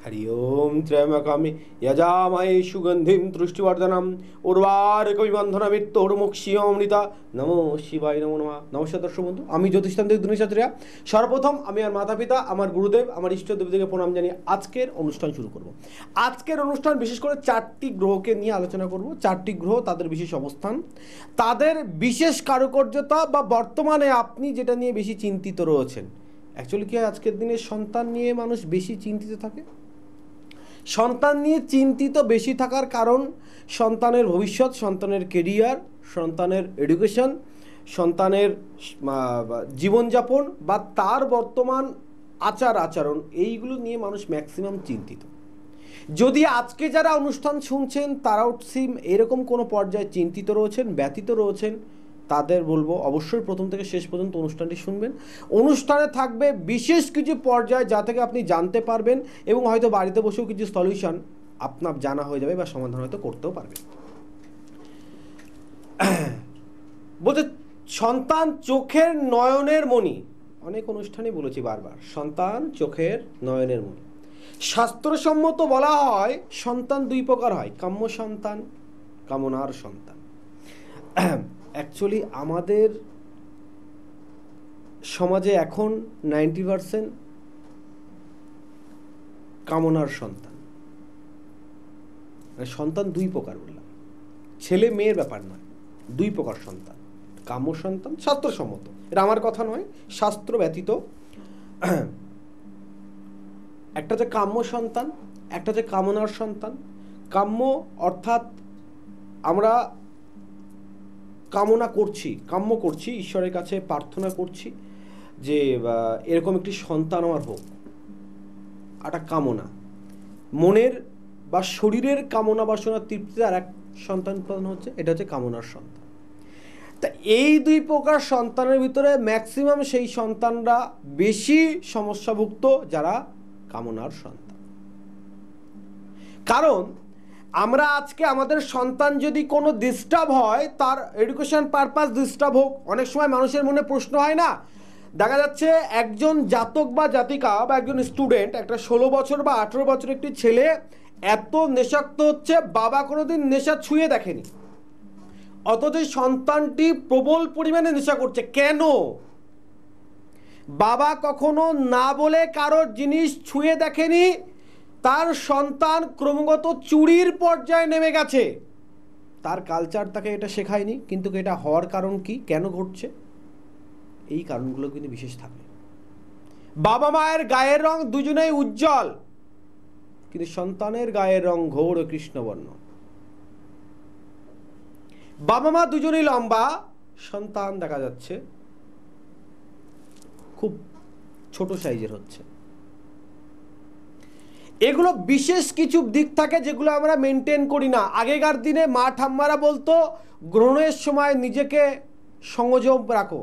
हरि ओम त्र्यंबकं यजामहे सुगंधिं पुष्टिवर्धनम् उर्वारुकमिबन्धनामित्तोर्मुक्षीयमृता नमो शिवाय नमो नमः। नमस्कार दर्शक बंधु, আমি জ্যোতিষতান্ত্রিক দুনিয়াচার্যা। সর্বপ্রথম আমি আমার মাতা পিতা, আমার গুরুদেব, আমার ইষ্ট দেবদেবকে প্রণাম জানিয়ে আজকের অনুষ্ঠান শুরু করব। আজকের অনুষ্ঠান বিশেষ করে চারটি গ্রহকে নিয়ে আলোচনা করব। চারটি গ্রহ, তাদের বিশেষ অবস্থান, তাদের বিশেষ কারুকার্যতা বা বর্তমানে আপনি যেটা নিয়ে বেশি চিন্তিত রয়েছেন। অ্যাকচুয়ালি কি আজকের দিনে সন্তান নিয়ে মানুষ বেশি চিন্তিত থাকে? সন্তান নিয়ে চিন্তিত বেশি থাকার কারণ সন্তানের ভবিষ্যৎ, সন্তানের কেরিয়ার, সন্তানের এডুকেশন, সন্তানের জীবনযাপন বা তার বর্তমান আচরণ, এইগুলো নিয়ে মানুষ ম্যাক্সিমাম চিন্তিত। যদি আজকে যারা অনুষ্ঠান শুনছেন তারাও সেম এরকম কোনো পর্যায়ে চিন্তিত রয়েছেন, ব্যথিত রয়েছেন, তাদের বলবো অবশ্যই প্রথম থেকে শেষ পর্যন্ত অনুষ্ঠানটি শুনবেন। অনুষ্ঠানে থাকবে বিশেষ কিছু পর্যায় যা থেকে আপনি জানতে পারবেন এবং হয়তো বাড়িতে বসেও কিছু সলিউশন আপনার জানা হয়ে যাবে বা সমাধান হয়তো করতেও পারবেন। বলতে সন্তান চোখের নয়নের মণি, অনেক অনুষ্ঠানে বলেছি বারবার, সন্তান চোখের নয়নের মণি। শাস্ত্রসম্মত বলা হয় সন্তান দুই প্রকার হয়, কাম্য সন্তান, কামনার সন্তান। অ্যাকচুয়ালি আমাদের সমাজে এখন 90% কামনার সন্তান। সন্তান দুই প্রকার বললাম, ছেলে মেয়ের ব্যাপার নয়, দুই প্রকার সন্তান। কাম্য সন্তান শাস্ত্রসম্মত, এটা আমার কথা নয়, শাস্ত্র ব্যতীত। একটা যে কাম্য সন্তান, একটা যে কামনার সন্তান। কাম্য অর্থাৎ আমরা কামনা করছি, কাম্য করছি, ঈশ্বরের কাছে প্রার্থনা করছি যে এরকম একটি সন্তান আমার হোক, একটা কামনা, মনের বা শরীরের কামনা বাসনা তৃপ্তিতে আর এক সন্তান উৎপাদন হচ্ছে, এটা হচ্ছে কামনার সন্তান। তা এই দুই প্রকার সন্তানের ভিতরে ম্যাক্সিমাম সেই সন্তানরা বেশি সমস্যাভুক্ত যারা কামনার সন্তান। কারণ আমরা আজকে আমাদের সন্তান যদি কোনো ডিস্টার্ব হয়, তার এডুকেশন পারপাস ডিস্টার্ব হোক, অনেক সময় মানুষের মনে প্রশ্ন হয় না, দেখা যাচ্ছে একজন জাতক বা জাতিকা বা একজন স্টুডেন্ট, একটা 16 বছর বা 18 বছর একটি ছেলে এত নেশাক্ত হচ্ছে, বাবা কোনোদিন নেশা ছুঁয়ে দেখেনি, অথচ সন্তানটি প্রবল পরিমাণে নেশা করছে। কেন? বাবা কখনো না বলে কারোর জিনিস ছুঁয়ে দেখেনি, তার সন্তান ক্রমাগত চুরির পর্যায়ে নেমে গেছে। তার কালচার তাকে এটা শেখায়নি, কিন্তু এটা হওয়ার কারণ কি, কেন ঘটছে, এই কারণগুলো কিন্তু বিশেষ থাকে। বাবা মায়ের গায়ের রং দুজনেই উজ্জ্বল, কিন্তু সন্তানের গায়ের রং ঘোর কৃষ্ণবর্ণ। বাবা মা দুজনেই লম্বা, সন্তান দেখা যাচ্ছে খুব ছোট সাইজের হচ্ছে। এগুলো বিশেষ কিছু দিক থাকে যেগুলো আমরা মেনটেন করি না। আগেকার দিনে মা ঠাম্মারা বলতো গ্রহণের সময় নিজেকে সংযম রাখো,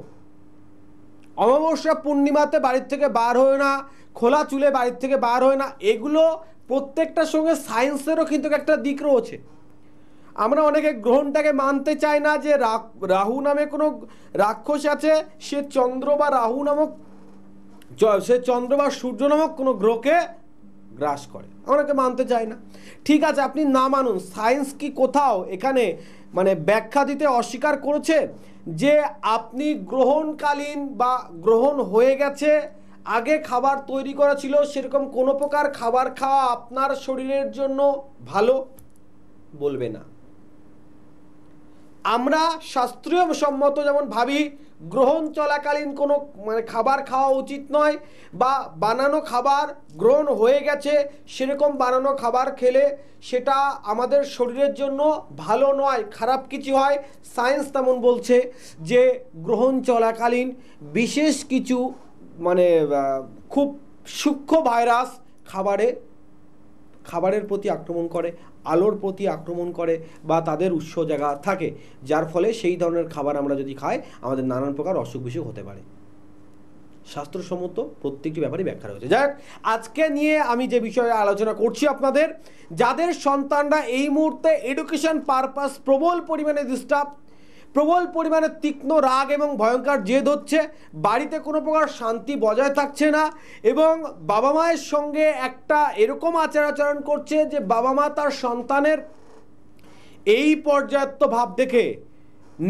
অমাবস্যা পূর্ণিমাতে বাড়ির থেকে বার হয় না, খোলা চুলে বাড়ির থেকে বার হয় না। এগুলো প্রত্যেকটার সঙ্গে সায়েন্সেরও কিন্তু একটা দিক রয়েছে। আমরা অনেকে গ্রহণটাকে মানতে চাই না যে রাহু নামে কোনো রাক্ষস আছে, সে চন্দ্র বা রাহু নামক, সে চন্দ্র বা সূর্য নামক কোনো গ্রহকে গ্রাস করে, অনেকে মানতে চায় না। ঠিক আছে, আপনি না মানুন, সায়েন্স কি কোথাও এখানে মানে ব্যাখ্যা দিতে অস্বীকার করেছে যে আপনি গ্রহণকালীন বা গ্রহণ হয়ে গেছে, আগে খাবার তৈরি করা ছিল, সেরকম কোনো প্রকার খাবার খাওয়া আপনার শরীরের জন্য ভালো বলবে না। আমরা শাস্ত্রীয় সম্মত যেমন ভাবি গ্রহণ চলাকালীন কোনো মানে খাবার খাওয়া উচিত নয়, বা বানানো খাবার গ্রহণ হয়ে গেছে সেরকম বানানো খাবার খেলে সেটা আমাদের শরীরের জন্য ভালো নয়, খারাপ কিছু হয়। সায়েন্স তেমন বলছে যে গ্রহণ চলাকালীন বিশেষ কিছু মানে খুব সূক্ষ্ম ভাইরাস খাবারের প্রতি আক্রমণ করে, আলোর প্রতি আক্রমণ করে, বা তাদের উৎস জায়গা থাকে, যার ফলে সেই ধরনের খাবার আমরা যদি খাই আমাদের নানান প্রকার অসুখ বিসুখ হতে পারে। শাস্ত্রসম্মত প্রত্যেকটি ব্যাপারই ব্যাখ্যা রয়েছে। যাক, আজকে নিয়ে আমি যে বিষয়ে আলোচনা করছি আপনাদের, যাদের সন্তানরা এই মুহূর্তে এডুকেশন পারপাস প্রবল পরিমাণে ডিস্টার্ব, প্রবল পরিমাণে তীক্ষ্ণ রাগ এবং ভয়ঙ্কর জেদ হচ্ছে, বাড়িতে কোনো প্রকার শান্তি বজায় থাকছে না, এবং বাবা মায়ের সঙ্গে একটা এরকম আচার আচরণ করছে যে বাবা মা তার সন্তানের এই পর্যাপ্ত ভাব দেখে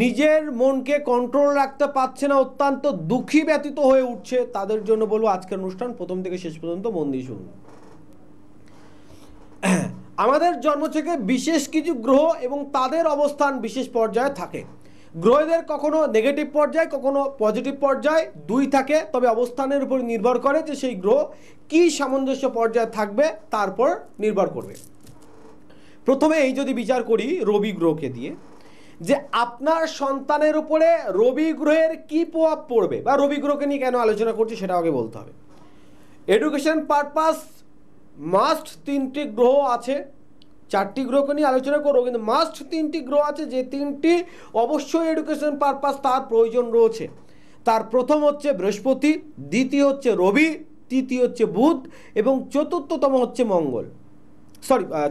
নিজের মনকে কন্ট্রোল রাখতে পারছে না, অত্যন্ত দুঃখী ব্যতীত হয়ে উঠছে। তাদের জন্য বলবো আজকের অনুষ্ঠান প্রথম থেকে শেষ পর্যন্ত মন দিয়ে শুনুন। আমাদের জন্ম থেকে বিশেষ কিছু গ্রহ এবং তাদের অবস্থান বিশেষ পর্যায়ে থাকে। গ্রহদের কখনো নেগেটিভ পর্যায়ে, কখনো পজিটিভ পর্যায়ে, দুই থাকে। তবে অবস্থানের উপর নির্ভর করে যে সেই গ্রহ কি সামঞ্জস্য পর্যায়ে থাকবে তারপর নির্ভর করবে। প্রথমে এই যদি বিচার করি রবি গ্রহকে দিয়ে, যে আপনার সন্তানের উপরে রবি গ্রহের কি প্রভাব পড়বে, বা রবি গ্রহকে নিয়ে কেন আলোচনা করছি সেটা আগে বলতে হবে। এডুকেশন পারপাস মাস্ট 3টি গ্রহ আছে, 4টি গ্রহকে নিয়ে আলোচনা করবো, কিন্তু মাস্ট 3টি গ্রহ আছে যে 3টি অবশ্যই এডুকেশন পারপাস তার প্রয়োজন রয়েছে। তার প্রথম হচ্ছে বৃহস্পতি, দ্বিতীয় হচ্ছে রবি, তৃতীয় হচ্ছে বুধ এবং চতুর্থতম হচ্ছে মঙ্গল,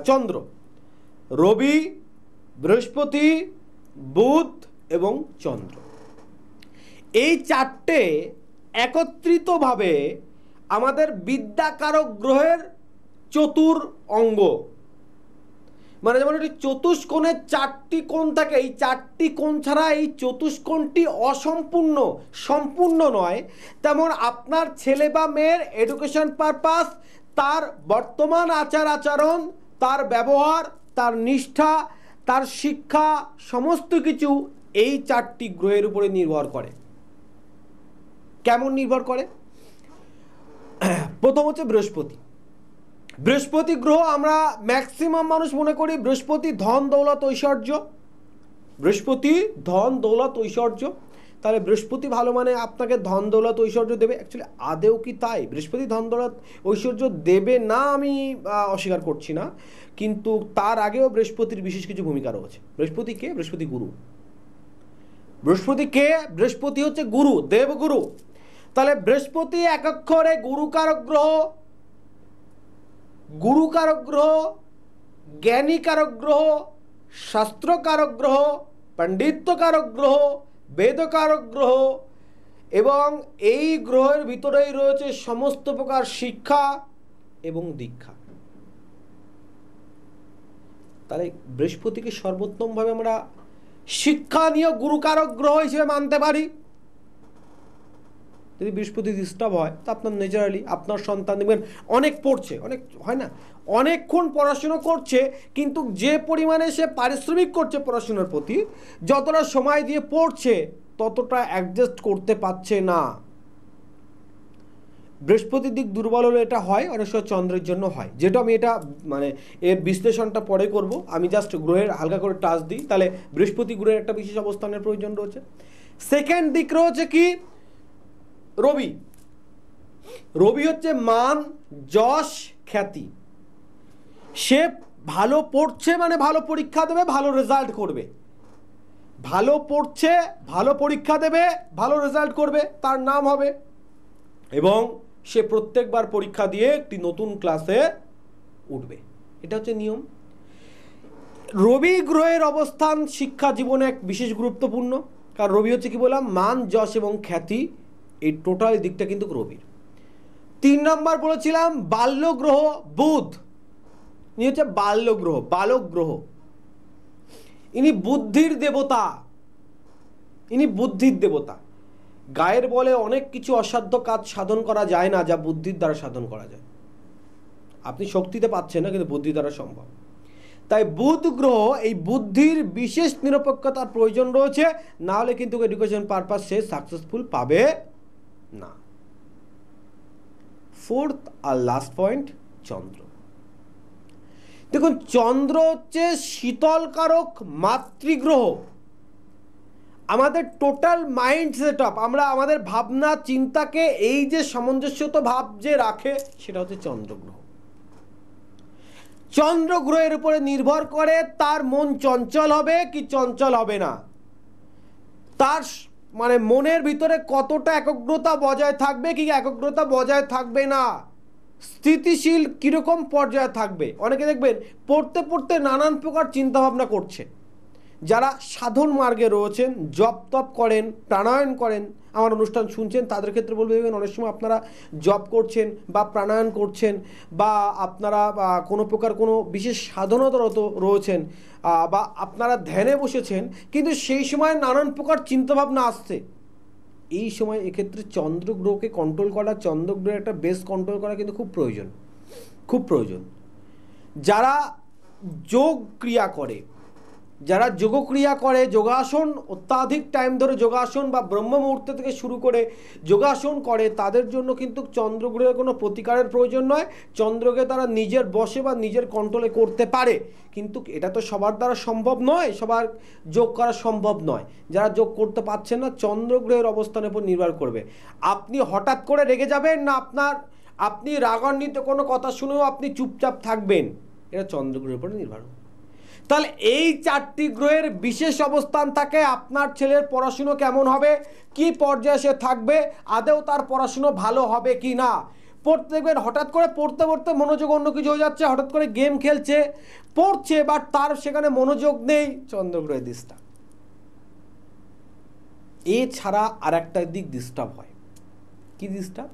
চন্দ্র। রবি, বৃহস্পতি, বুধ এবং চন্দ্র, এই 4টে একত্রিতভাবে আমাদের বিদ্যাকারক গ্রহের চতুর অঙ্গ। মানে যেমন একটি চতুষ্কোণের 4টি কোণ থাকে, এই 4টি কোণ ছাড়া এই চতুষ্কোণটি অসম্পূর্ণ, সম্পূর্ণ নয়। তেমন আপনার ছেলে বা মেয়ের এডুকেশন পারপাস, তার বর্তমান আচার আচরণ, তার ব্যবহার, তার নিষ্ঠা, তার শিক্ষা, সমস্ত কিছু এই 4টি গ্রহের উপরে নির্ভর করে। কেমন নির্ভর করে? প্রথম হচ্ছে বৃহস্পতি। বৃহস্পতি গ্রহ আমরা ম্যাক্সিমাম মানুষ মনে করি বৃহস্পতি ধন দৌলত ঐশ্বর্য, বৃহস্পতি ধন দৌলত ঐশ্বর্য। তাহলে বৃহস্পতি ভালো মানে আপনাকে ধন দৌলত ঐশ্বর্য দেবে। অ্যাকচুয়ালি আদেও কি তাই? বৃহস্পতি ধন দৌলত ঐশ্বর্য দেবে না আমি অস্বীকার করছি না, কিন্তু তার আগেও বৃহস্পতির বিশেষ কিছু ভূমিকা রয়েছে। বৃহস্পতি কে? বৃহস্পতি গুরু। বৃহস্পতি কে? বৃহস্পতি হচ্ছে গুরু, দেবগুরু। তাহলে বৃহস্পতি এক অক্ষরে গুরুকারক গ্রহ, গুরুকারক গ্রহ, জ্ঞানীকারক গ্রহ, শাস্ত্রকারক গ্রহ, পণ্ডিত্যকারক গ্রহ, বেদকারক গ্রহ, এবং এই গ্রহের ভিতরেই রয়েছে সমস্ত প্রকার শিক্ষা এবং দীক্ষা। তাহলে বৃহস্পতিকে সর্বোত্তমভাবে আমরা শিক্ষানীয় গুরুকারক গ্রহ হিসেবে মানতে পারি। যদি বৃহস্পতি ডিস্টার্ব হয় তো আপনার ন্যাচারালি আপনার সন্তান দেখবেন অনেক পড়ছে, অনেক হয় না, অনেকক্ষণ পড়াশুনো করছে, কিন্তু যে পরিমাণে সে পারিশ্রমিক করছে পড়াশোনার প্রতি, যতটা সময় দিয়ে পড়ছে ততটা অ্যাডজাস্ট করতে পারছে না। বৃহস্পতির দিক দুর্বল হলে এটা হয়, অনেক সময় চন্দ্রের জন্য হয়, যেটা আমি এটা মানে এর বিশ্লেষণটা পরে করব। আমি জাস্ট গ্রহের হালকা করে টাচ দিই। তাহলে বৃহস্পতি গ্রহের একটা বিশেষ অবস্থানের প্রয়োজন রয়েছে। সেকেন্ড দিক রয়েছে কি? রবি। রবি হচ্ছে মান, যশ, খ্যাতি। সে ভালো পড়ছে মানে ভালো পরীক্ষা দেবে, ভালো রেজাল্ট করবে। ভালো পড়ছে, ভালো পরীক্ষা দেবে, ভালো রেজাল্ট করবে, তার নাম হবে, এবং সে প্রত্যেকবার পরীক্ষা দিয়ে একটি নতুন ক্লাসে উঠবে। এটা হচ্ছে নিয়ম। রবি গ্রহের অবস্থান শিক্ষা জীবনে এক বিশেষ গুরুত্বপূর্ণ, কারণ রবি হচ্ছে কি বললাম, মান, যশ এবং খ্যাতি, এই টোটাল দিকটা কিন্তু রবির। 3 নম্বর বলেছিলাম বাল্য গ্রহ বুধ। ইনি হচ্ছে বাল্য গ্রহ, বালক গ্রহ। ইনি বুদ্ধির দেবতা, ইনি বুদ্ধির দেবতা। গায়ের বলে অনেক কিছু অসাধ্য কাজ সাধন করা যায় না যা বুদ্ধির দ্বারা সাধন করা যায়। আপনি শক্তিতে পাচ্ছেন না, কিন্তু বুদ্ধি দ্বারা সম্ভব। তাই বুধ গ্রহ এই বুদ্ধির বিশেষ নিরপেক্ষতার প্রয়োজন রয়েছে, না হলে কিন্তু এডুকেশন পারপাস সে সাকসেসফুল পাবে না। ফোর্থ আর লাস্ট পয়েন্ট, চন্দ্র। দেখুন, চন্দ্র হচ্ছে শীতলকারক মাতৃগ্রহ। আমাদের টোটাল মাইন্ড সেট আপ, আমরা আমাদের ভাবনা চিন্তাকে এই যে সামঞ্জস্যতা ভাব যে রাখে, সেটা হচ্ছে চন্দ্রগ্রহ। চন্দ্রগ্রহের উপরে নির্ভর করে তার মন চঞ্চল হবে কি চঞ্চল হবে না, তার মানে মনের ভিতরে কতটা একাগ্রতা বজায় থাকবে কি একাগ্রতা বজায় থাকবে না, স্থিতিশীল কিরকম পর্যায়ে থাকবে। অনেকে দেখবেন পড়তে পড়তে নানান প্রকার চিন্তা ভাবনা করছে, যারা সাধন মার্গে রয়েছেন, জপ তপ করেন, প্রাণায়াম করেন, আমার অনুষ্ঠান শুনছেন, তাদের ক্ষেত্রে বলবো দেখবেন অনেক সময় আপনারা জপ করছেন বা প্রাণায়াম করছেন বা আপনারা কোনো প্রকার কোনো বিশেষ সাধনতারত রয়েছেন বা আপনারা ধ্যানে বসেছেন, কিন্তু সেই সময় নানান প্রকার চিন্তাভাবনা আসছে। এই সময় এক্ষেত্রে চন্দ্রগ্রহকে কন্ট্রোল করা, চন্দ্রগ্রহের একটা বেস কন্ট্রোল করা কিন্তু খুব প্রয়োজন, খুব প্রয়োজন। যারা যোগ ক্রিয়া করে, যারা যোগক্রিয়া করে, যোগাসন অত্যাধিক টাইম ধরে যোগাসন বা ব্রহ্ম মুহূর্ত থেকে শুরু করে যোগাসন করে, তাদের জন্য কিন্তু চন্দ্রগ্রহের কোনো প্রতিকারের প্রয়োজন নয়। চন্দ্রকে তারা নিজের বশে বা নিজের কন্ট্রোলে করতে পারে, কিন্তু এটা তো সবার দ্বারা সম্ভব নয়, সবার যোগ করা সম্ভব নয়। যারা যোগ করতে পারছেন না, চন্দ্রগ্রহের অবস্থানের উপর নির্ভর করবে। আপনি হঠাৎ করে রেগে যাবেন না আপনি রাগান্বিত কোনো কথা শুনেও আপনি চুপচাপ থাকবেন, এটা চন্দ্রগ্রহের উপর নির্ভর। তাহলে এই 4টি গ্রহের বিশেষ অবস্থান থাকে আপনার ছেলের পড়াশুনো কেমন হবে, কি পর্যায়ে সে থাকবে, আদৌ তার পড়াশুনো ভালো হবে কি না। পড়তে দেখবেন হঠাৎ করে পড়তে পড়তে মনোযোগ অন্য কিছু হয়ে যাচ্ছে, হঠাৎ করে গেম খেলছে, পড়ছে বাট তার সেখানে মনোযোগ নেই, চন্দ্রগ্রহের ডিস্টার্ব। এছাড়া আর একটা দিক ডিস্টার্ব হয়, কি ডিস্টার্ব?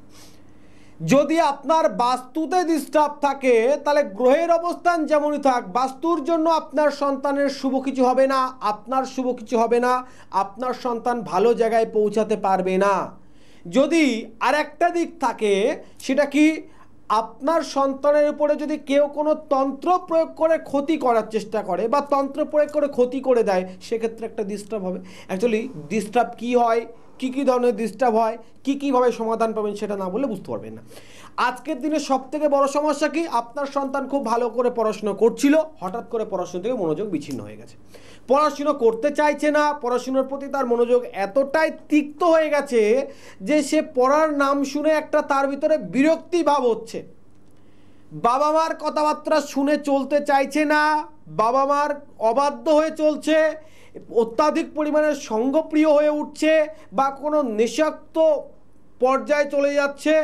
যদি আপনার বাস্তুতে ডিস্টার্ব থাকে, তাহলে গ্রহের অবস্থান যেমনই থাক, বাস্তুর জন্য আপনার সন্তানের শুভ কিছু হবে না, আপনার শুভ কিছু হবে না, আপনার সন্তান ভালো জায়গায় পৌঁছাতে পারবে না। যদি আর একটা দিক থাকে, সেটা কি, আপনার সন্তানের উপরে যদি কেউ কোনো তন্ত্র প্রয়োগ করে ক্ষতি করার চেষ্টা করে বা তন্ত্র প্রয়োগ করে ক্ষতি করে দেয়, সেক্ষেত্রে একটা ডিস্টার্ব হবে। অ্যাকচুয়ালি ডিস্টার্ব কী হয়, কী কী ধরনের ডিস্টার্ব হয়, কীভাবে সমাধান পাবেন সেটা না বললে বুঝতে পারবেন না। আজকের দিনে সবথেকে বড় সমস্যা কি, আপনার সন্তান খুব ভালো করে পড়াশোনা করছিল, হঠাৎ করে পড়াশোনা থেকে মনোযোগ বিচ্ছিন্ন হয়ে গেছে, পড়াশুনো করতে চাইছে না, পড়াশুনোর প্রতি তার মনোযোগ এতটাই তিক্ত হয়ে গেছে যে সে পড়ার নাম শুনে একটা তার ভিতরে বিরক্তি ভাব হচ্ছে, বাবা মার কথাবার্তা শুনে চলতে চাইছে না, বাবা মার অবাধ্য হয়ে চলছে, অত্যাধিক পরিমাণে সঙ্গপ্রিয় হয়ে উঠছে বা কোনো নেশাক্ত পর্যায়ে চলে যাচ্ছে,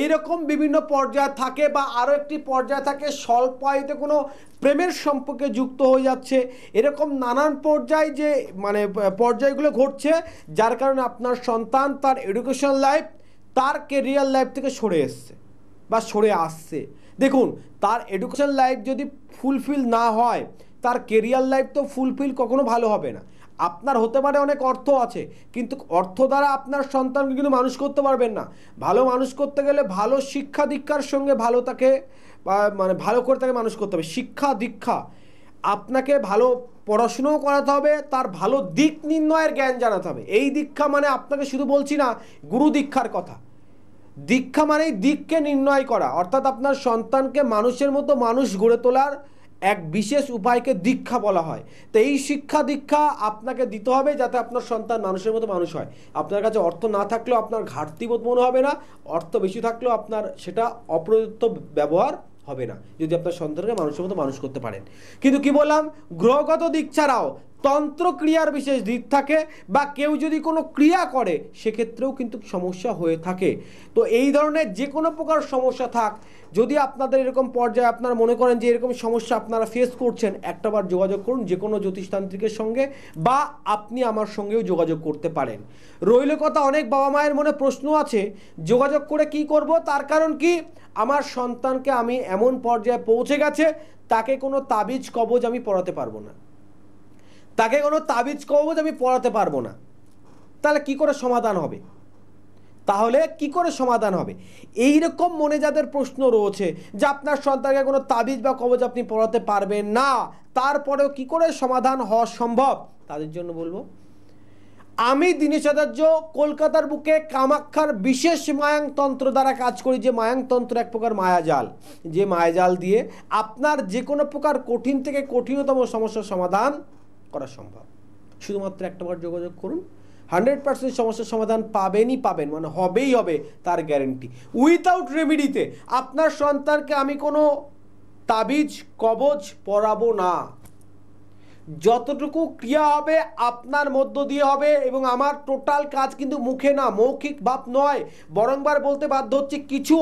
এইরকম বিভিন্ন পর্যায় থাকে। বা আরও একটি পর্যায় থাকে স্বল্প আয়ুতে কোনো প্রেমের সম্পর্কে যুক্ত হয়ে যাচ্ছে, এরকম নানান পর্যায় যে পর্যায়গুলো ঘটছে, যার কারণে আপনার সন্তান তার এডুকেশন লাইফ, তার কেরিয়ার লাইফ থেকে সরে এসছে বা সরে আসছে। দেখুন, তার এডুকেশন লাইফ যদি ফুলফিল না হয়, তার কেরিয়ার লাইফ তো ফুলফিল কখনো ভালো হবে না। আপনার হতে পারে অনেক অর্থ আছে, কিন্তু অর্থ দ্বারা আপনার সন্তানকে কিন্তু মানুষ করতে পারবেন না। ভালো মানুষ করতে গেলে ভালো শিক্ষা দীক্ষার সঙ্গে ভালো তাকে ভালো করে তাকে মানুষ করতে হবে। শিক্ষা দীক্ষা, আপনাকে ভালো পড়াশুনোও করাতে হবে, তার ভালো দিক নির্ণয়ের জ্ঞান জানাতে হবে। এই দীক্ষা মানে আপনাকে শুধু বলছি না গুরু দীক্ষার কথা, দীক্ষা মানেই দিককে নির্ণয় করা, অর্থাৎ আপনার সন্তানকে মানুষের মতো মানুষ গড়ে তোলার এক বিশেষ উপায়কে দীক্ষা বলা হয়। তো এই শিক্ষা দীক্ষা আপনাকে দিতে হবে যাতে আপনার সন্তান মানুষের মতো মানুষ হয়। আপনার কাছে অর্থ না থাকলেও আপনার ঘাটতিবোধ মনে হবে না, অর্থ বেশি থাকলেও আপনার সেটা অপ্রযুক্ত ব্যবহার হবে না, যদি আপনার সন্তানকে মানুষের মতো মানুষ করতে পারেন। কিন্তু কি বললাম, গ্রহগত দিক ছাড়াও তন্ত্র ক্রিয়ার বিশেষ দিক থাকে, বা কেউ যদি কোনো ক্রিয়া করে সেক্ষেত্রেও কিন্তু সমস্যা হয়ে থাকে। তো এই ধরনের যে কোনো প্রকার সমস্যা থাক, যদি আপনাদের এরকম পর্যায়ে আপনারা মনে করেন যে এরকম সমস্যা আপনারা ফেস করছেন, একটাবার যোগাযোগ করুন যে কোনো জ্যোতিষতান্ত্রিকের সঙ্গে, বা আপনি আমার সঙ্গেও যোগাযোগ করতে পারেন। রইল কথা, অনেক বাবা মায়ের মনে প্রশ্ন আছে যোগাযোগ করে কি করব, তার কারণ কি, আমার সন্তানকে আমি এমন পর্যায়ে পৌঁছে গেছে, তাকে কোনো তাবিজ কবজ আমি পড়াতে পারবো না, তাকে কোনো তাবিজ কবজ আমি পড়াতে পারবো না, তাহলে কি করে সমাধান হবে? এইরকম মনে যাদের প্রশ্ন রয়েছে যে আপনার সন্তানকে কোনো তাবিজ বা কবজ আপনি পড়াতে পারবেন না, তারপরেও কি করে সমাধান হওয়া সম্ভব, তাদের জন্য বলবো, আমি দীনেশ আচার্য কলকাতার বুকে কামাখ্যার বিশেষ মায়াংতন্ত্র দ্বারা কাজ করি। যে মায়াংতন্ত্র এক প্রকার মায়াজাল, যে মায়াজাল দিয়ে আপনার যে কোনো প্রকার কঠিন থেকে কঠিনতম সমস্যার সমাধান করা সম্ভব। শুধুমাত্র একটাবার যোগাযোগ করুন, 100% সমস্যার সমাধান পাবেনই পাবেন, মানে হবেই হবে, তার গ্যারেন্টি। উইথাউট রেমিডিতে আপনার সন্তানকে আমি কোনো তাবিজ কবজ পড়াবো না, যতটুকু ক্রিয়া হবে আপনার মধ্য দিয়ে হবে, এবং আমার টোটাল কাজ কিন্তু মুখে না, মৌখিক ভাব নয়, বরংবার বলতে বাধ্য হচ্ছে কিছু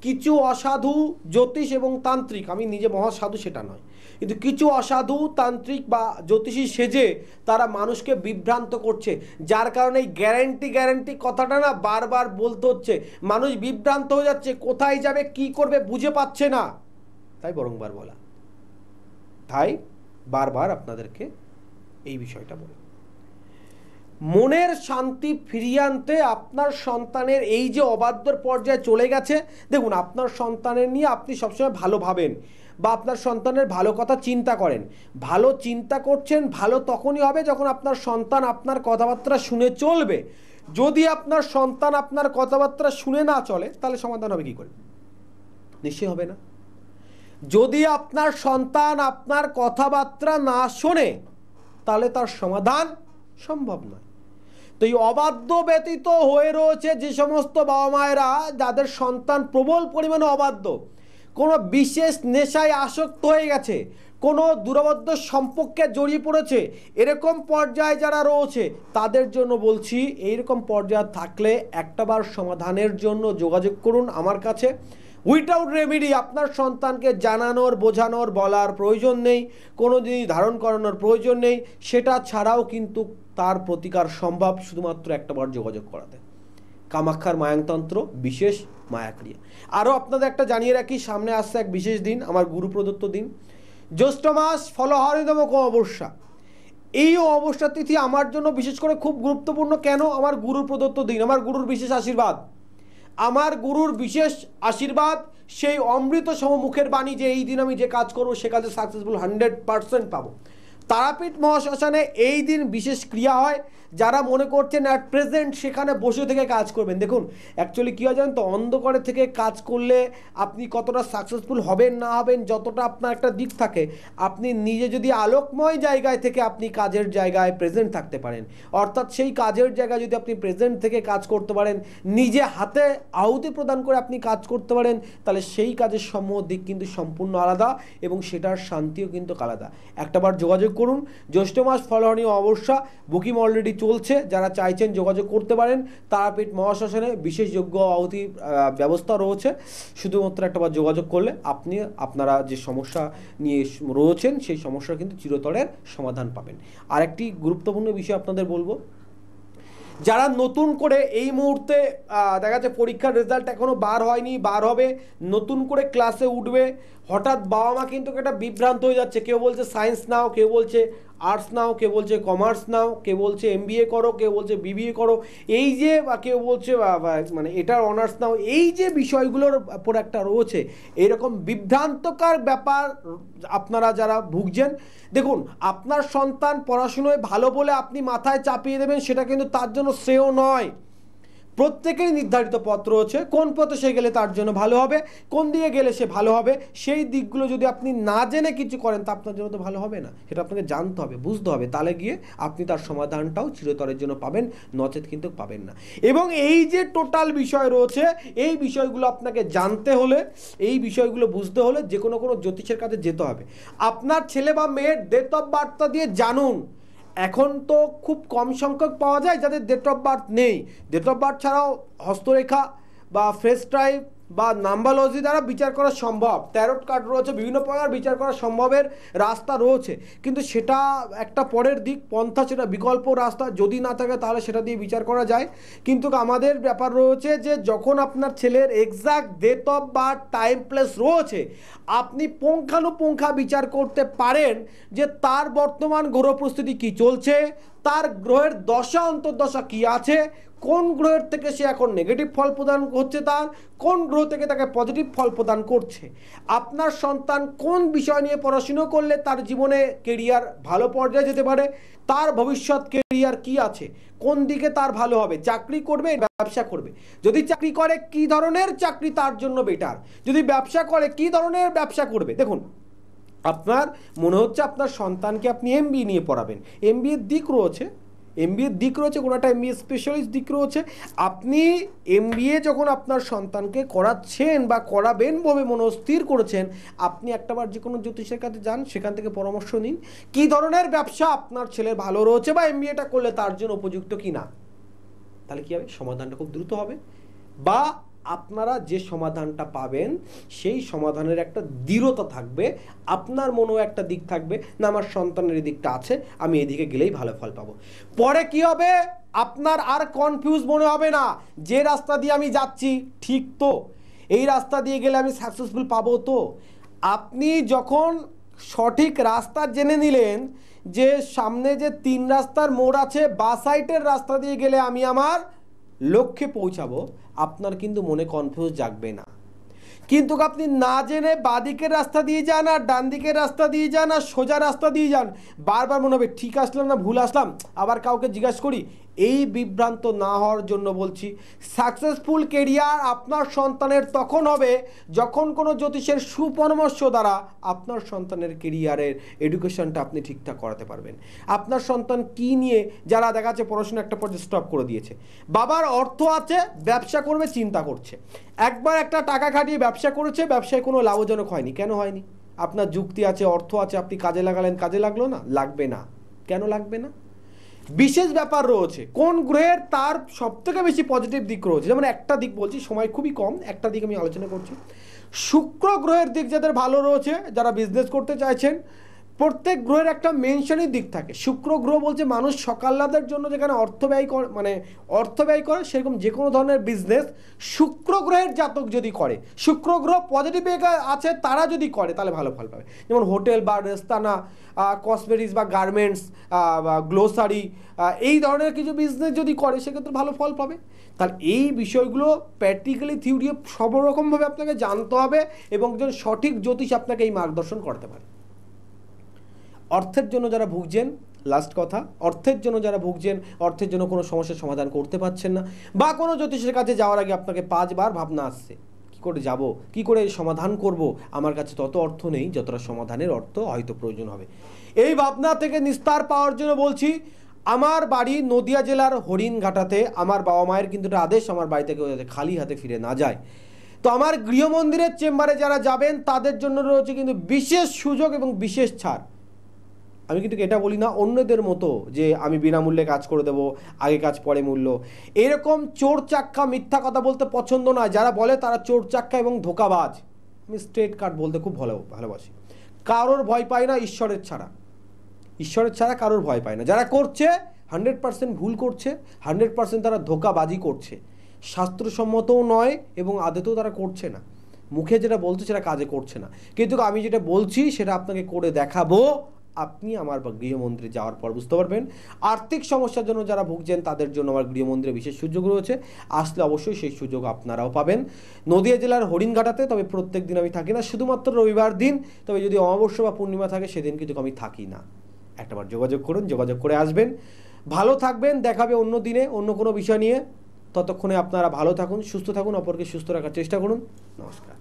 কিছু অসাধু জ্যোতিষ এবং তান্ত্রিক, আমি নিজে মহাসাধু সেটা নয়, কিন্তু কিছু অসাধু তান্ত্রিক বা জ্যোতিষী সেজে তারা মানুষকে বিভ্রান্ত করছে, যার কারণে এই গ্যারেন্টি কথাটা না বারবার বলতে হচ্ছে। মানুষ বিভ্রান্ত হয়ে যাচ্ছে, কোথায় যাবে কি করবে বুঝে পাচ্ছে না, তাই বারংবার বলা, তাই বারবার আপনাদেরকে এই বিষয়টা বলি। মনের শান্তি ফিরিয়ে আনতে আপনার সন্তানের এই যে অবাধ্যর পর্যায়ে চলে গেছে, দেখুন আপনার সন্তানের নিয়ে আপনি সবসময় ভালো ভাবেন বা আপনার সন্তানের ভালো কথা চিন্তা করেন। ভালো চিন্তা করছেন, ভালো তখনই হবে যখন আপনার সন্তান আপনার কথাবার্তা শুনে চলবে। যদি আপনার সন্তান আপনার কথাবার্তা শুনে না চলে, তাহলে সমাধান হবে কি করে? নিশ্চয়ই হবে না। যদি আপনার সন্তান আপনার কথাবার্তা না শোনে, তাহলে তার সমাধান সম্ভব নয়। তো এই অবাধ্য ব্যতীত হয়ে রয়েছে যে সমস্ত বাবা মায়েরা যাদের সন্তান প্রবল পরিমাণে অবাধ্য, কোনো বিশেষ নেশায় আসক্ত হয়ে গেছে, কোনো দূরবদ্ধ সম্পর্কে জড়িয়ে পড়েছে, এরকম পর্যায়ে যারা রয়েছে তাদের জন্য বলছি, এইরকম পর্যায়ে থাকলে একটাবার সমাধানের জন্য যোগাযোগ করুন আমার কাছে। উইথাউট রেমেডি আপনার সন্তানকে জানানোর, বোঝানোর, বলার প্রয়োজন নেই, কোনো জিনিস ধারণ করানোর প্রয়োজন নেই, সেটা ছাড়াও কিন্তু তার প্রতিকার সম্ভব শুধুমাত্র একটাবার যোগাযোগ করাতে। কামাখ্যার মায়াংতন্ত্র বিশেষ মায়াক্রিয়া। আরও আপনাদের একটা জানিয়ে রাখি, সামনে আসছে এক বিশেষ দিন, আমার গুরু প্রদত্ত দিন, জ্যৈষ্ঠ মাস ফলহারিতম অমাবস্যা। এই অমাবস্যা তিথি আমার জন্য বিশেষ করে খুব গুরুত্বপূর্ণ। কেন? আমার গুরু প্রদত্ত দিন, আমার গুরুর বিশেষ আশীর্বাদ, আমার গুরুর বিশেষ আশীর্বাদ, সেই অমৃত সম মুখের বাণী যে এই দিন আমি যে কাজ করবো সে কাজে সাকসেসফুল 100% পাবো। তারাপীঠ মহাশ্মশানে এই দিন বিশেষ ক্রিয়া হয়। যারা মনে করছেন অ্যাট প্রেজেন্ট সেখানে বসে থেকে কাজ করবেন, দেখুন অ্যাকচুয়ালি কী হয় জানেন তো, অন্ধকারে থেকে কাজ করলে আপনি কতটা সাকসেসফুল হবেন না হবেন, যতটা আপনার একটা দিক থাকে, আপনি নিজে যদি আলোকময় জায়গায় থেকে আপনি কাজের জায়গায় প্রেজেন্ট থাকতে পারেন, অর্থাৎ সেই কাজের জায়গায় যদি আপনি প্রেজেন্ট থেকে কাজ করতে পারেন, নিজে হাতে আহুতি প্রদান করে আপনি কাজ করতে পারেন, তাহলে সেই কাজের সমূহ দিক কিন্তু সম্পূর্ণ আলাদা এবং সেটার শান্তিও কিন্তু আলাদা। একটাবার যোগাযোগ করুন। জ্যৈষ্ঠ মাস ফলহারি অমাবস্যা, বুকিং অলরেডি চলছে, যারা চাইছেন যোগাযোগ করতে পারেন। তারাপীঠ মহাশ্মশানে বিশেষ যোগ্য আহুতি ব্যবস্থা রয়েছে, শুধুমাত্র একটাবার যোগাযোগ করলে আপনি আপনারা যে সমস্যা নিয়ে রয়েছেন সেই সমস্যার কিন্তু চিরতরের সমাধান পাবেন। আরেকটি গুরুত্বপূর্ণ বিষয় আপনাদের বলবো, যারা নতুন করে এই মুহূর্তে দেখা যাচ্ছে পরীক্ষার রেজাল্ট এখনও বার হয়নি, বার হবে, নতুন করে ক্লাসে উঠবে, হঠাৎ বাবা মা কিন্তু একটা বিভ্রান্ত হয়ে যাচ্ছে। কেউ বলছে সায়েন্স নাও, কেউ বলছে আর্টস নাও, কেউ বলছে কমার্স নাও, কেউ বলছে MBA করো, কেউ বলছে BBA করো, এই যে বা কেউ বলছে মানে এটার অনার্স নাও, এই যে বিষয়গুলোর উপর একটা রয়েছে এরকম বিভ্রান্তকর ব্যাপার আপনারা যারা ভুগছেন, দেখুন আপনার সন্তান পড়াশুনোয় ভালো বলে আপনি মাথায় চাপিয়ে দেবেন সেটা কিন্তু তার জন্য শ্রেয় নয়। প্রত্যেকেরই নির্ধারিত পথ রয়েছে, কোন পথে সে গেলে তার জন্য ভালো হবে, কোন দিকে গেলে সে ভালো হবে, সেই দিকগুলো যদি আপনি না জেনে কিছু করেন তা আপনার জন্য তো ভালো হবে না। সেটা আপনাকে জানতে হবে, বুঝতে হবে, তাহলে গিয়ে আপনি তার সমাধানটাও চিরতরের জন্য পাবেন, নচেত কিন্তু পাবেন না। এবং এই যে টোটাল বিষয় রয়েছে, এই বিষয়গুলো আপনাকে জানতে হলে, এই বিষয়গুলো বুঝতে হলে যে কোনো জ্যোতিষের কাছে যেতে হবে। আপনার ছেলে বা মেয়ের ডেট অফ বার্থটা দিয়ে জানুন। এখন তো খুব কম সংখ্যক পাওয়া যায় যাদের ডেট অফ বার্থ নেই। ডেট অফ বার্থ ছাড়াও হস্তরেখা বা ফেস টাইপ বা নাম্বারোলজি দ্বারা বিচার করা সম্ভব, ট্যারোট কার্ড রয়েছে, বিভিন্ন প্রকার বিচার করা সম্ভবের রাস্তা রয়েছে, কিন্তু সেটা একটা পরের দিক পন্থা, সেটা বিকল্প রাস্তা, যদি না থাকে তাহলে সেটা দিয়ে বিচার করা যায়। কিন্তু আমাদের ব্যাপার রয়েছে যে যখন আপনার ছেলের exact date of birth time place রয়েছে, আপনি পুঙ্খানুপুঙ্খা বিচার করতে পারেন যে তার বর্তমান গ্রহ পরিস্থিতি কী চলছে, তার গ্রহের দশা অন্তর্দশা কী আছে, কোন গ্রহের থেকে সে এখন নেগেটিভ ফল প্রদান হচ্ছে, তার কোন গ্রহ থেকে তাকে পজিটিভ ফল প্রদান করছে, আপনার সন্তান কোন বিষয় নিয়ে পড়াশুনো করলে তার জীবনে কেরিয়ার ভালো পর্যায়ে যেতে পারে, তার ভবিষ্যৎ কেরিয়ার কি আছে, কোন দিকে তার ভালো হবে, চাকরি করবে ব্যবসা করবে, যদি চাকরি করে কি ধরনের চাকরি তার জন্য বেটার, যদি ব্যবসা করে কি ধরনের ব্যবসা করবে। দেখুন আপনার মনে হচ্ছে আপনার সন্তানকে আপনি MBA নিয়ে পড়াবেন, MBA দিক রয়েছে, কোনোটা MBA স্পেশালিস্ট দিক রয়েছে। আপনি MBA যখন আপনার সন্তানকে করাচ্ছেন বা করাবেন বলে মনস্থির করেছেন, আপনি একটাবার যে কোনো জ্যোতিষের কাছে যান, সেখান থেকে পরামর্শ নিন কী ধরনের ব্যবসা আপনার ছেলের ভালো রয়েছে বা MBAটা করলে তার জন্য উপযুক্ত কি না, তাহলে কী হবে, সমাধানটা খুব দ্রুত হবে। বা আপনারা যে সমাধানটা পাবেন সেই সমাধানের একটা দৃঢ়তা থাকবে, আপনার মনেও একটা দিক থাকবে না আমার সন্তানের এই দিকটা আছে, আমি এদিকে গেলেই ভালো ফল পাবো। পরে কি হবে, আপনার আর কনফিউজ মনে হবে না, যে রাস্তা দিয়ে আমি যাচ্ছি ঠিক তো, এই রাস্তা দিয়ে গেলে আমি সাকসেসফুল পাবো তো। আপনি যখন সঠিক রাস্তা জেনে নিলেন যে সামনে যে 3 রাস্তার মোড় আছে, বা সাইডের রাস্তা দিয়ে গেলে আমি আমার লক্ষ্যে পৌঁছাবো, আপনার কিন্তু মনে কনফিউজ জাগবে না। কিন্তু আপনি না জেনে বাঁদিকের রাস্তা দিয়ে যান আর ডান দিকের রাস্তা দিয়ে যান আর সোজা রাস্তা দিয়ে যান, বারবার মনে হবে ঠিক আসলাম না ভুল আসলাম, আবার কাউকে জিজ্ঞাসা করি। এই বিভ্রান্ত না হওয়ার জন্য বলছি, সাকসেসফুল কেরিয়ার আপনার সন্তানের তখন হবে যখন কোনো জ্যোতিষের সুপরামর্শ দ্বারা আপনার সন্তানের কেরিয়ারের এডুকেশনটা আপনি ঠিকঠাক করাতে পারবেন। আপনার সন্তান কি নিয়ে, যারা দেখা যাচ্ছে পড়াশোনা একটা পর্যায়ে স্টপ করে দিয়েছে, বাবার অর্থ আছে, ব্যবসা করবে চিন্তা করছে, একবার একটা টাকা খাটিয়ে ব্যবসা করেছে, ব্যবসায় কোনো লাভজনক হয়নি। কেন হয়নি? আপনার যুক্তি আছে, অর্থ আছে, আপনি কাজে লাগালেন, কাজে লাগলো না? লাগবে না। কেন লাগবে না? বিশেষ ব্যাপার রয়েছে কোন গ্রহের, তার সবথেকে বেশি পজিটিভ দিক রয়েছে। যেমন একটা দিক বলছি, সময় খুবই কম, একটা দিক আমি আলোচনা করছি। শুক্র গ্রহের দিক যাদের ভালো রয়েছে, যারা বিজনেস করতে চাইছেন, প্রত্যেক গ্রহের একটা মেনশনের দিক থাকে। শুক্র গ্রহ বলছে মানুষ সকালদাদের জন্য যেখানে অর্থ ব্যয় করে সেরকম যে কোনো ধরনের বিজনেস শুক্র গ্রহের জাতক যদি করে, শুক্র গ্রহ পজিটিভ আছে তারা যদি করে তাহলে ভালো ফল পাবে। যেমন হোটেল বা রেস্তানা, কসমেটিক্স বা গার্মেন্টস বা গ্লোসারি, এই ধরনের কিছু বিজনেস যদি করে সেক্ষেত্রে ভালো ফল পাবে। তাহলে এই বিষয়গুলো প্র্যাকটিক্যালি থিওরি সব রকমভাবে আপনাকে জানতে হবে এবং একজন সঠিক জ্যোতিষ আপনাকে এই মার্গদর্শন করতে পারে। অর্থের জন্য যারা ভুগছেন, লাস্ট কথা, অর্থের জন্য যারা ভুগছেন, অর্থের জন্য কোনো সমস্যার সমাধান করতে পারছেন না, বা কোনো জ্যোতিষের কাছে যাওয়ার আগে আপনাকে 5 বার ভাবনা আসছে, কী করে যাব, কী করে সমাধান করব, আমার কাছে তত অর্থ নেই যতটা সমাধানের অর্থ হয়তো প্রয়োজন হবে। এই ভাবনা থেকে নিস্তার পাওয়ার জন্য বলছি, আমার বাড়ি নদিয়া জেলার হরিণঘাটাতে। আমার বাবা মায়ের কিন্তু একটা আদেশ, আমার বাড়ি থেকে যাতে খালি হাতে ফিরে না যায়। তো আমার গৃহমন্দিরের চেম্বারে যারা যাবেন তাদের জন্য রয়েছে কিন্তু বিশেষ সুযোগ এবং বিশেষ ছাড়। আমি কিন্তু এটা বলি না অন্যদের মতো যে আমি বিনামূল্যে কাজ করে দেবো, আগে কাজ পরে মূল্য, এরকম চোর চাক্কা মিথ্যা কথা বলতে পছন্দ নয়। যারা বলে তারা চোর চাক্কা এবং ধোকাবাজ। আমি স্ট্রেট কাট বলতে খুব ভালোবাসি। কারোর ভয় পায় না ঈশ্বরের ছাড়া কারোর ভয় পায় না। যারা করছে 100% ভুল করছে, 100% তারা ধোকাবাজি করছে, শাস্ত্রসম্মতও নয় এবং আদতেও তারা করছে না। মুখে যেটা বলছে সেটা কাজে করছে না। কিন্তু আমি যেটা বলছি সেটা আপনাকে করে দেখাবো, আপনি আমার গৃহমন্দিরে যাওয়ার পর বুঝতে পারবেন। আর্থিক সমস্যার জন্য যারা ভুগছেন তাদের জন্য আমার গৃহমন্দিরে বিশেষ সুযোগ রয়েছে, আসলে অবশ্যই সেই সুযোগ আপনারাও পাবেন। নদিয়া জেলার হরিণঘাটাতে, তবে প্রত্যেক দিন আমি থাকি না, শুধুমাত্র রবিবার দিন, তবে যদি অমাবস্যা বা পূর্ণিমা থাকে সেদিন কিন্তু আমি থাকি না। একটাবার যোগাযোগ করুন, যোগাযোগ করে আসবেন। ভালো থাকবেন, দেখাবে অন্য দিনে অন্য কোনো বিষয় নিয়ে। ততক্ষণে আপনারা ভালো থাকুন, সুস্থ থাকুন, অপরকে সুস্থ রাখার চেষ্টা করুন। নমস্কার।